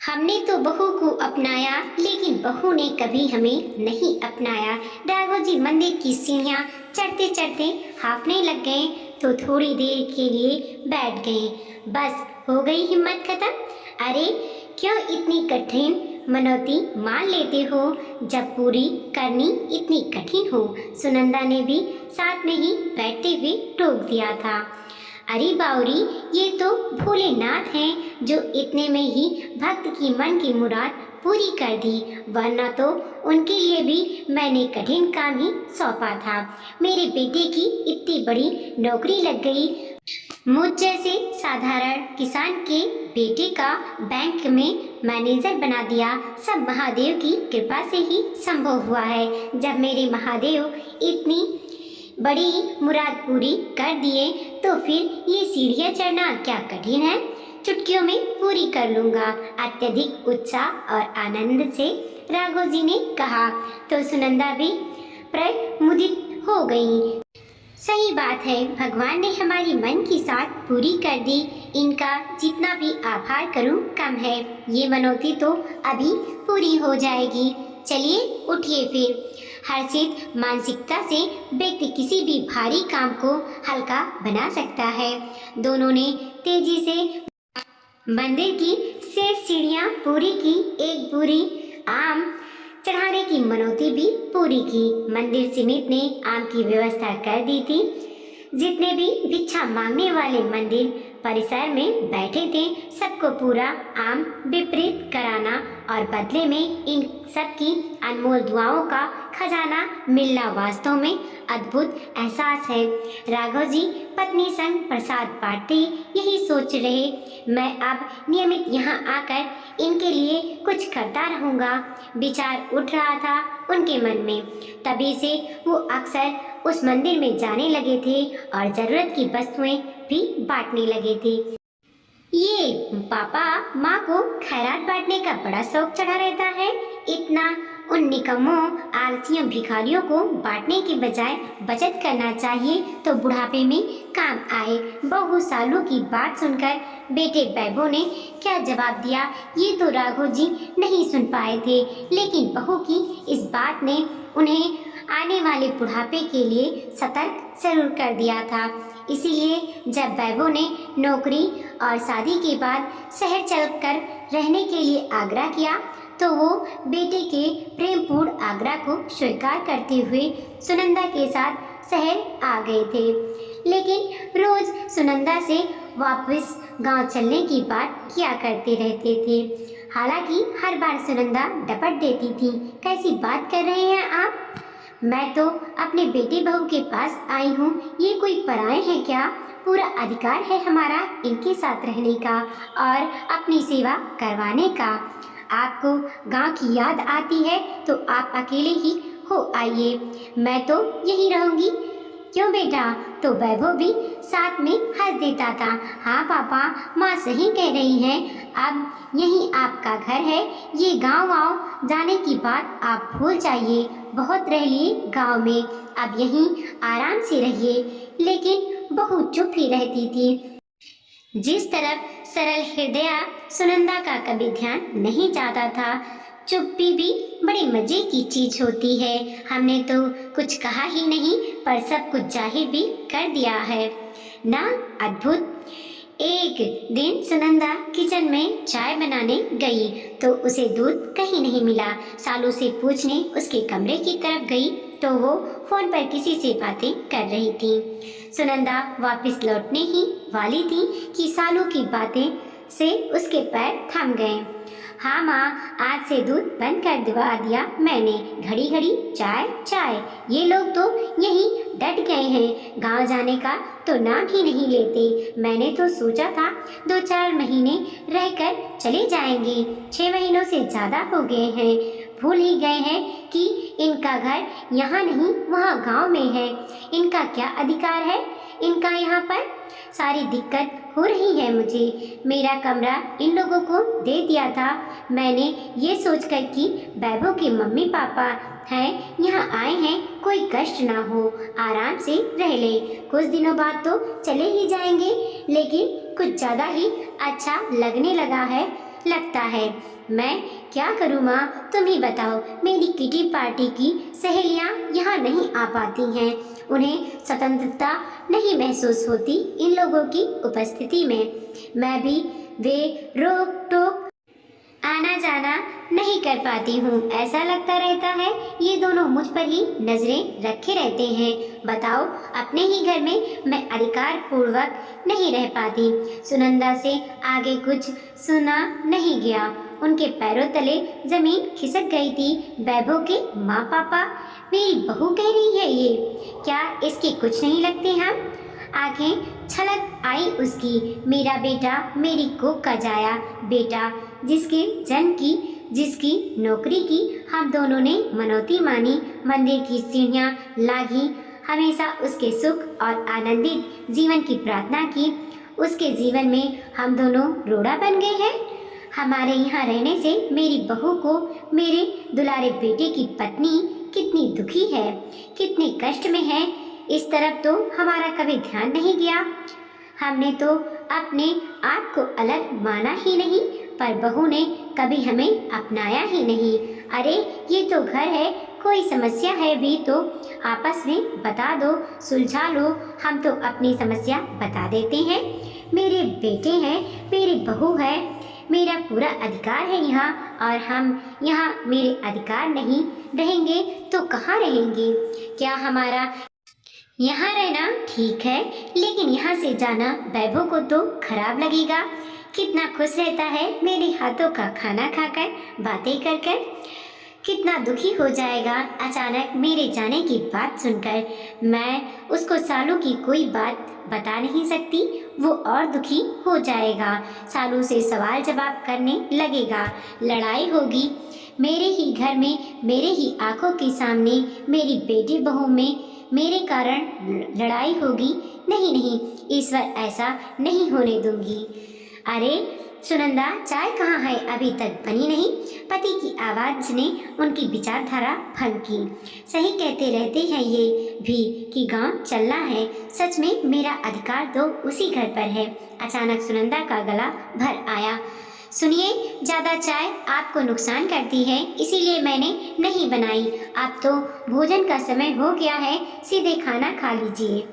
हमने तो बहू को अपनाया, लेकिन बहू ने कभी हमें नहीं अपनाया। राघव जी मंदिर की सीढ़ियाँ चढ़ते चढ़ते हांफने लग गए तो थोड़ी देर के लिए बैठ गए। बस हो गई हिम्मत खत्म। अरे क्यों इतनी कठिन मनौती मान लेते हो जब पूरी करनी इतनी कठिन हो। सुनंदा ने भी साथ में ही बैठते हुए टोक दिया था। अरे बाउरी, ये तो भोलेनाथ हैं जो इतने में ही भक्त की मन की मुराद पूरी कर दी, वरना तो उनके लिए भी मैंने कठिन काम ही सौंपा था। मेरे बेटे की इतनी बड़ी नौकरी लग गई। मुझ जैसे साधारण किसान के बेटे का बैंक में मैनेजर बना दिया। सब महादेव की कृपा से ही संभव हुआ है। जब मेरे महादेव इतनी बड़ी मुराद पूरी कर दिए तो फिर ये सीढ़ियाँ चढ़ना क्या कठिन है। चुटकियों में पूरी कर लूँगा। अत्यधिक उत्साह और आनंद से राघव जी ने कहा तो सुनंदा भी प्रमुदित हो गई। सही बात है, भगवान ने हमारी मन की साथ पूरी कर दी। इनका जितना भी आभार करूं कम है। ये मनौती तो अभी पूरी हो जाएगी। चलिए उठिए फिर। हर्षित मानसिकता से व्यक्ति किसी भी भारी काम को हल्का बना सकता है। दोनों ने तेजी से मंदिर की शेष सीढ़ियाँ पूरी की। एक पूरी आम चढ़ाने की मनौती भी पूरी की। मंदिर समिति ने आम की व्यवस्था कर दी थी। जितने भी भिक्षा मांगने वाले मंदिर परिसर में बैठे थे, सबको पूरा आम वितरित कराना और बदले में इन सब की अनमोल दुआओं का खजाना मिलना वास्तव में अद्भुत एहसास है। राघव जी पत्नी संग प्रसाद बांटते यही सोच रहे, मैं अब नियमित यहाँ आकर इनके लिए कुछ करता रहूँगा। विचार उठ रहा था उनके मन में। तभी से वो अक्सर उस मंदिर में जाने लगे थे और जरूरत की वस्तुएं भी बांटने लगे थे। ये पापा माँ को खैरात बांटने का बड़ा शौक चढ़ा रहता है। इतना उन निकम्मों आलसियों भिखारियों को बांटने के बजाय बचत करना चाहिए तो बुढ़ापे में काम आए। बहू सालू की बात सुनकर बेटे वैभव ने क्या जवाब दिया ये तो राघव जी नहीं सुन पाए थे, लेकिन बहू की इस बात ने उन्हें आने वाले बुढ़ापे के लिए सतर्क जरूर कर दिया था। इसीलिए जब वैभव ने नौकरी और शादी के बाद शहर चलकर रहने के लिए आग्रह किया तो वो बेटे के प्रेमपूर्ण आग्रह को स्वीकार करते हुए सुनंदा के साथ शहर आ गए थे। लेकिन रोज सुनंदा से वापस गांव चलने की बात किया करते रहते थे। हालांकि हर बार सुनंदा डपट देती थी, कैसी बात कर रहे हैं आप? मैं तो अपने बेटे बहू के पास आई हूँ, ये कोई पराए हैं क्या? पूरा अधिकार है हमारा इनके साथ रहने का और अपनी सेवा करवाने का। आपको गांव की याद आती है तो आप अकेले ही हो आइए, मैं तो यहीं रहूँगी। क्यों बेटा? तो वैभव भी साथ में हंस देता था। हाँ पापा, माँ सही कह रही हैं, अब यही आपका घर है। ये गांव वाँव जाने की बात आप भूल जाइए। बहुत रह लिए गांव में, अब यहीं आराम से रहिए। लेकिन बहू चुप ही रहती थी। जिस तरफ सरल हृदय सुनंदा का कभी ध्यान नहीं जाता था। चुप्पी भी बड़े मजे की चीज होती है। हमने तो कुछ कहा ही नहीं पर सब कुछ जाहिर भी कर दिया है ना। अद्भुत। एक दिन सुनंदा किचन में चाय बनाने गई तो उसे दूध कहीं नहीं मिला। सालू से पूछने उसके कमरे की तरफ गई तो वो फोन पर किसी से बातें कर रही थी। सुनंदा वापस लौटने ही वाली थी कि सालू की बातें से उसके पैर थम गए। हाँ माँ, आज से दूध बंद कर दिया मैंने। घड़ी घड़ी चाय चाय, ये लोग तो यही डट गए हैं, गांव जाने का तो नाम ही नहीं लेते। मैंने तो सोचा था 2-4 महीने रहकर चले जाएंगे, 6 महीनों से ज़्यादा हो गए हैं। भूल ही गए हैं कि इनका घर यहाँ नहीं वहाँ गांव में है। इनका क्या अधिकार है इनका यहाँ पर? सारी दिक्कत हो रही है मुझे। मेरा कमरा इन लोगों को दे दिया था मैंने ये सोचकर कि वैभव के मम्मी पापा हैं, यहाँ आए हैं, कोई कष्ट ना हो, आराम से रह ले। कुछ दिनों बाद तो चले ही जाएंगे, लेकिन कुछ ज़्यादा ही अच्छा लगने लगा है। लगता है। मैं क्या करूँ माँ, तुम ही बताओ। मेरी किटी पार्टी की सहेलियाँ यहाँ नहीं आ पाती हैं। उन्हें स्वतंत्रता नहीं महसूस होती इन लोगों की उपस्थिति में। मैं भी वे रोक टोक आना जाना नहीं कर पाती हूँ। ऐसा लगता रहता है ये दोनों मुझ पर ही नजरें रखे रहते हैं। बताओ, अपने ही घर में मैं अधिकार पूर्वक नहीं रह पाती। सुनंदा से आगे कुछ सुना नहीं गया। उनके पैरों तले जमीन खिसक गई थी। वैभव के माँ पापा, मेरी बहू कह रही है ये, क्या इसके कुछ नहीं लगते हम? आंखें छलक आई उसकी। मेरा बेटा मेरी कोख का जाया बेटा, जिसके जन्म की, जिसकी नौकरी की हम दोनों ने मनौती मानी, मंदिर की सीढ़ियाँ लागी, हमेशा उसके सुख और आनंदित जीवन की प्रार्थना की। उसके जीवन में हम दोनों रोड़ा बन गए हैं। हमारे यहाँ रहने से मेरी बहू को, मेरे दुलारे बेटे की पत्नी कितनी दुखी है, कितने कष्ट में है, इस तरफ तो हमारा कभी ध्यान नहीं गया। हमने तो अपने आप को अलग माना ही नहीं, पर बहू ने कभी हमें अपनाया ही नहीं। अरे ये तो घर है, कोई समस्या है भी तो आपस में बता दो, सुलझा लो। हम तो अपनी समस्या बता देते हैं। मेरे बेटे हैं, मेरी बहू है, मेरा पूरा अधिकार है यहाँ, और हम यहाँ मेरे अधिकार नहीं रहेंगे तो कहाँ रहेंगे? क्या हमारा यहाँ रहना ठीक है, लेकिन यहाँ से जाना वैभव को तो खराब लगेगा। कितना खुश रहता है मेरे हाथों का खाना खाकर, बातें कर कर। कितना दुखी हो जाएगा अचानक मेरे जाने की बात सुनकर। मैं उसको सालों की कोई बात बता नहीं सकती, वो और दुखी हो जाएगा। सालों से सवाल जवाब करने लगेगा, लड़ाई होगी मेरे ही घर में, मेरे ही आंखों के सामने, मेरी बेटी बहू में मेरे कारण लड़ाई होगी। नहीं नहीं, ईश्वर ऐसा नहीं होने दूंगी। अरे सुनंदा, चाय कहाँ है? अभी तक बनी नहीं। पति की आवाज़ ने उनकी विचारधारा भंग की। सही कहते रहते हैं ये भी कि गांव चलना है। सच में मेरा अधिकार तो उसी घर पर है। अचानक सुनंदा का गला भर आया। सुनिए, ज़्यादा चाय आपको नुकसान करती है, इसीलिए मैंने नहीं बनाई। अब तो भोजन का समय हो गया है, सीधे खाना खा लीजिए।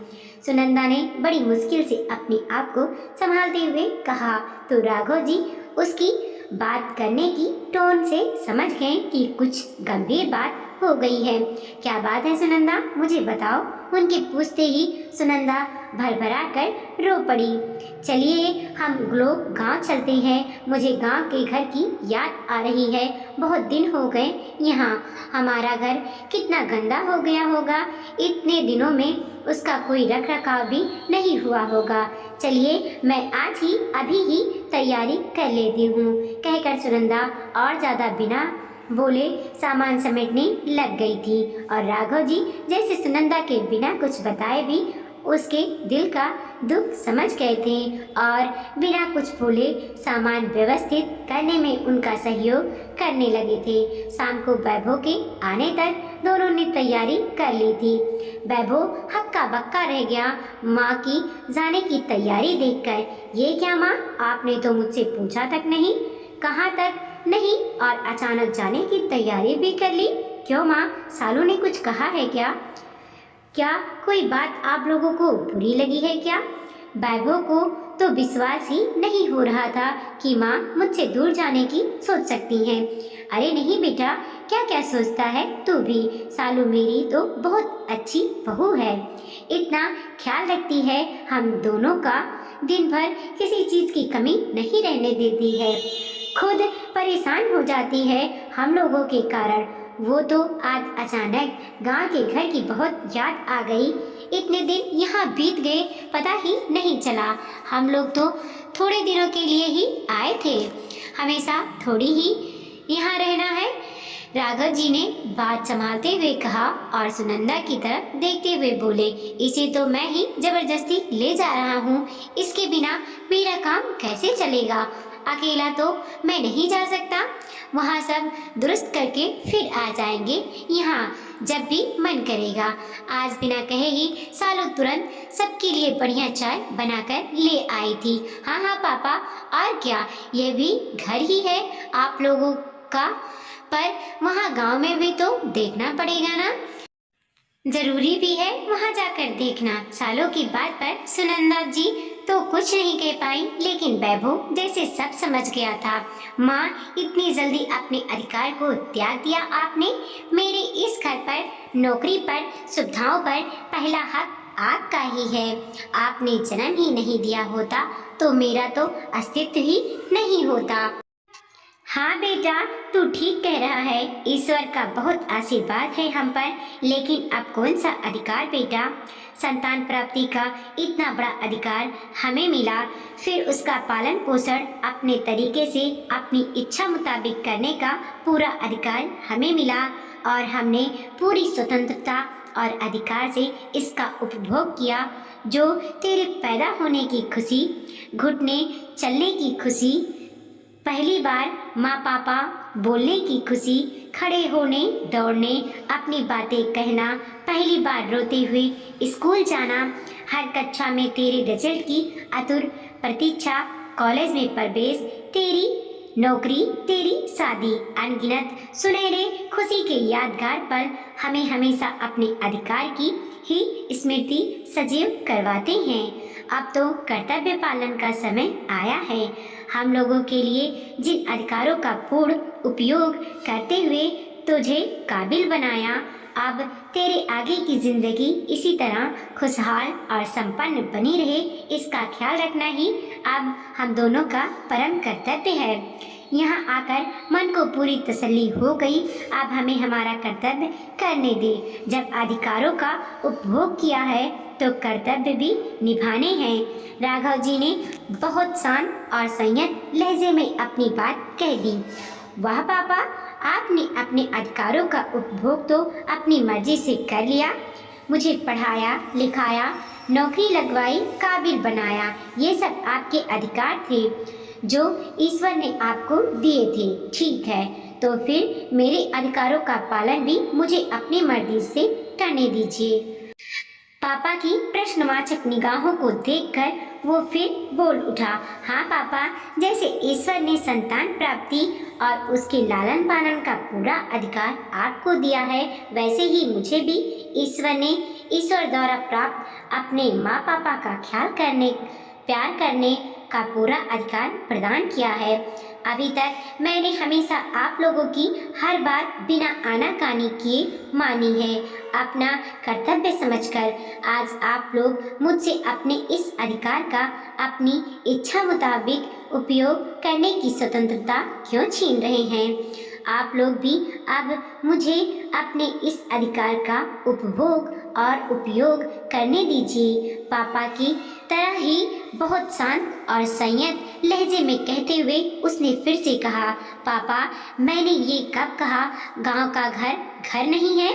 सुनंदा ने बड़ी मुश्किल से अपने आप को संभालते हुए कहा तो राघव जी उसकी बात करने की टोन से समझ गए कि कुछ गंभीर बात हो गई है। क्या बात है सुनंदा, मुझे बताओ। उनके पूछते ही सुनंदा भरभरा कर रो पड़ी। चलिए हम लोग गांव चलते हैं, मुझे गांव के घर की याद आ रही है। बहुत दिन हो गए यहाँ। हमारा घर कितना गंदा हो गया होगा, इतने दिनों में उसका कोई रख रखाव भी नहीं हुआ होगा। चलिए मैं आज ही अभी ही तैयारी कर लेती हूँ, कहकर सुनंदा और ज़्यादा बिना बोले सामान समेटने लग गई थी। और राघव जी जैसे सुनंदा के बिना कुछ बताए भी उसके दिल का दुख समझ गए थे और बिना कुछ बोले सामान व्यवस्थित करने में उनका सहयोग करने लगे थे। शाम को वैभव के आने तक दोनों ने तैयारी कर ली थी। वैभव हक्का बक्का रह गया माँ की जाने की तैयारी देखकर। ये क्या माँ, आपने तो मुझसे पूछा तक नहीं, कहाँ तक नहीं, और अचानक जाने की तैयारी भी कर ली। क्यों माँ, सालू ने कुछ कहा है क्या? क्या कोई बात आप लोगों को बुरी लगी है क्या? वैभव को तो विश्वास ही नहीं हो रहा था कि माँ मुझसे दूर जाने की सोच सकती हैं। अरे नहीं बेटा, क्या क्या सोचता है तू भी। सालू मेरी तो बहुत अच्छी बहू है, इतना ख्याल रखती है हम दोनों का, दिन भर किसी चीज़ की कमी नहीं रहने देती है, खुद परेशान हो जाती है हम लोगों के कारण। वो तो आज अचानक गांव के घर की बहुत याद आ गई। इतने दिन यहाँ बीत गए पता ही नहीं चला। हम लोग तो थोड़े दिनों के लिए ही आए थे, हमेशा थोड़ी ही यहाँ रहना है। राघव जी ने बात संभालते हुए कहा और सुनंदा की तरफ देखते हुए बोले, इसे तो मैं ही जबरदस्ती ले जा रहा हूँ, इसके बिना मेरा काम कैसे चलेगा? अकेला तो मैं नहीं जा सकता। वहाँ सब दुरुस्त करके फिर आ जाएंगे यहाँ जब भी मन करेगा। आज बिना कहे ही सालू तुरंत सबके लिए बढ़िया चाय बनाकर ले आई थी। हाँ हाँ पापा, और क्या, ये भी घर ही है आप लोगों का, पर वहाँ गांव में भी तो देखना पड़ेगा ना। जरूरी भी है वहाँ जाकर देखना। सालों की बात पर सुनंदा जी तो कुछ नहीं कह पाई, लेकिन वैभव जैसे सब समझ गया था। माँ, इतनी जल्दी अपने अधिकार को त्याग दिया आपने। मेरे इस घर पर, नौकरी पर, सुविधाओं पर पहला हक आपका ही है। आपने जन्म ही नहीं दिया होता तो मेरा तो अस्तित्व ही नहीं होता। हाँ बेटा, तू ठीक कह रहा है। ईश्वर का बहुत आशीर्वाद है हम पर, लेकिन अब कौन सा अधिकार बेटा। संतान प्राप्ति का इतना बड़ा अधिकार हमें मिला, फिर उसका पालन पोषण अपने तरीके से अपनी इच्छा मुताबिक करने का पूरा अधिकार हमें मिला, और हमने पूरी स्वतंत्रता और अधिकार से इसका उपभोग किया। जो तेरे पैदा होने की खुशी, घुटने चलने की खुशी, पहली बार माँ पापा बोलने की खुशी, खड़े होने, दौड़ने, अपनी बातें कहना, पहली बार रोते हुए स्कूल जाना, हर कक्षा में तेरे रिजल्ट की आतुर प्रतीक्षा, कॉलेज में प्रवेश, तेरी नौकरी, तेरी शादी, अनगिनत सुनहरे खुशी के यादगार पल हमें हमेशा अपने अधिकार की ही स्मृति सजीव करवाते हैं। अब तो कर्तव्य पालन का समय आया है। हम लोगों के लिए जिन अधिकारों का पूर्ण उपयोग करते हुए तुझे काबिल बनाया, अब तेरे आगे की जिंदगी इसी तरह खुशहाल और संपन्न बनी रहे, इसका ख्याल रखना ही अब हम दोनों का परम कर्तव्य है। यहाँ आकर मन को पूरी तसल्ली हो गई। अब हमें हमारा कर्तव्य करने दे। जब अधिकारों का उपभोग किया है तो कर्तव्य भी निभाने हैं। राघव जी ने बहुत शांत और संयत लहजे में अपनी बात कह दी। वाह पापा, आपने अपने अधिकारों का उपभोग तो अपनी मर्जी से कर लिया। मुझे पढ़ाया लिखाया, नौकरी लगवाई, काबिल बनाया। ये सब आपके अधिकार थे जो ईश्वर ने आपको दिए थे। ठीक है, तो फिर मेरे अधिकारों का पालन भी मुझे अपनी मर्जी से करने दीजिए। पापा की प्रश्नवाचक निगाहों को देखकर वो फिर बोल उठा। हाँ पापा, जैसे ईश्वर ने संतान प्राप्ति और उसके लालन पालन का पूरा अधिकार आपको दिया है, वैसे ही मुझे भी ईश्वर द्वारा प्राप्त अपने माँ पापा का ख्याल करने, प्यार करने का पूरा अधिकार प्रदान किया है। अभी तक मैंने हमेशा आप लोगों की हर बात बिना आनाकानी किए मानी है। अपना कर्तव्य समझकर आज आप लोग मुझसे अपने इस अधिकार का अपनी इच्छा मुताबिक उपयोग करने की स्वतंत्रता क्यों छीन रहे हैं। आप लोग भी अब मुझे अपने इस अधिकार का उपभोग और उपयोग करने दीजिए। पापा की तरह ही बहुत शांत और संयत लहजे में कहते हुए उसने फिर से कहा, पापा, मैंने ये कब कहा गांव का घर घर नहीं है,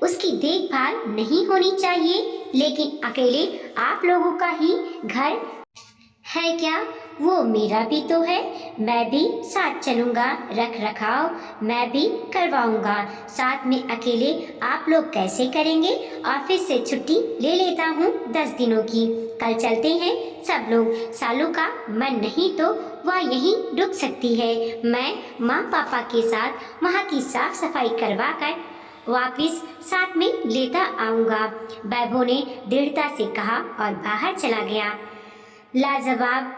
उसकी देखभाल नहीं होनी चाहिए, लेकिन अकेले आप लोगों का ही घर है क्या? वो मेरा भी तो है। मैं भी साथ चलूँगा, रख रखाव मैं भी करवाऊँगा। साथ में अकेले आप लोग कैसे करेंगे? ऑफिस से छुट्टी ले लेता हूँ 10 दिनों की। कल चलते हैं सब लोग। सालू का मन नहीं तो वह यहीं रुक सकती है। मैं माँ पापा के साथ वहाँ की साफ सफाई करवा कर वापिस साथ में लेता आऊँगा। वैभव ने दृढ़ता से कहा और बाहर चला गया। लाजवाब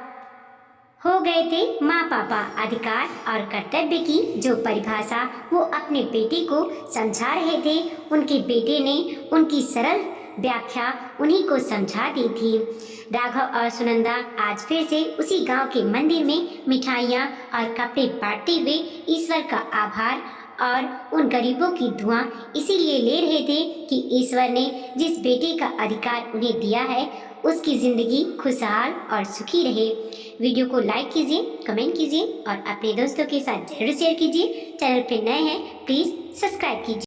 हो गए थे माँ पापा। अधिकार और कर्तव्य की जो परिभाषा वो अपने बेटे को समझा रहे थे, उनके बेटे ने उनकी सरल व्याख्या उन्हीं को समझा दी थी। राघव और सुनंदा आज फिर से उसी गांव के मंदिर में मिठाइयाँ और कपड़े बांटते हुए ईश्वर का आभार और उन गरीबों की दुआ इसीलिए ले रहे थे कि ईश्वर ने जिस बेटे का अधिकार उन्हें दिया है उसकी ज़िंदगी खुशहाल और सुखी रहे। वीडियो को लाइक कीजिए, कमेंट कीजिए और अपने दोस्तों के साथ जरूर शेयर कीजिए। चैनल पे नए हैं प्लीज़ सब्सक्राइब कीजिए।